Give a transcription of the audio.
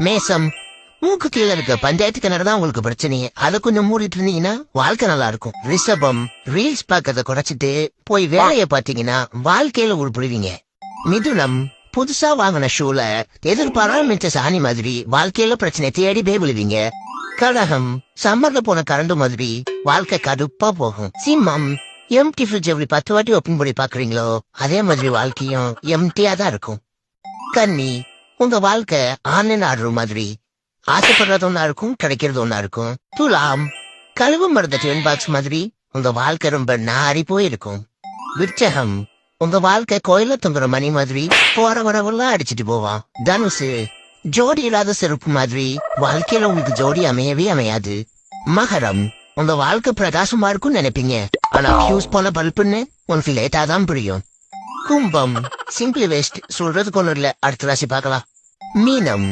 மேசம், மூக்கு கீழே இருக்க பஞ்சாயத்து கிணறு தான் உங்களுக்கு பிரச்சனையே. அதை கொஞ்சம் மூடிட்டு இருந்தீங்கன்னா வாழ்க்கை நல்லா இருக்கும். ரிஷபம், ரீல்ஸ் பாக்கிறத குறைச்சிட்டு போய் வேலையை பாத்தீங்கன்னா வாழ்க்கையில உருப்பிடுவீங்க. மிதுனம், புதுசா வாங்கின ஷூல எதிர்பாராம சாணி மாதிரி வாழ்க்கையில பிரச்சனை தேடி போய் விழுவீங்க. கடகம், சம்மர்ல போன கரண்டு மாதிரி வாழ்க்கை கடுப்பா போகும். சிம்மம், எம்டி ஃப்ரிட்ஜ் எப்படி 10 வாட்டி ஓப்பன் பண்ணி பாக்குறீங்களோ அதே மாதிரி வாழ்க்கையும் எம்டியா தான் இருக்கும். கன்னி, உங்க வாழ்க்கை ஆன்லைன் ஆர்டர் மாதிரி ஆசைப்படுறது ஒன்னா இருக்கும், கிடைக்கிறது ஒன்னா இருக்கும். துலாம், கழுவு மருந்த டிஃபன் பாக்ஸ் மாதிரி உங்க வாழ்க்கை ரொம்ப நாரி போயிருக்கும். விருச்சகம், உங்க வாழ்க்கை கோயில தொங்குற மணி மாதிரி போற வரவெல்லாம் அடிச்சிட்டு போவான். தனுசு, ஜோடி இல்லாத செருப்பு மாதிரி வாழ்க்கையில உங்களுக்கு ஜோடி அமையவே அமையாது. மகரம், உங்க வாழ்க்கை பிரகாசமா இருக்கும் நினைப்பீங்க, ஆனா ஃபியூஸ் போன பல்புன்னு உனக்கு லேட்டா தான் புரியும். கும்பம், சிம்பிள் வேஸ்ட், சொல்றதுக்கு ஒண்ணு இல்ல. அடுத்த ராசி பார்க்கலாம். மீனம்,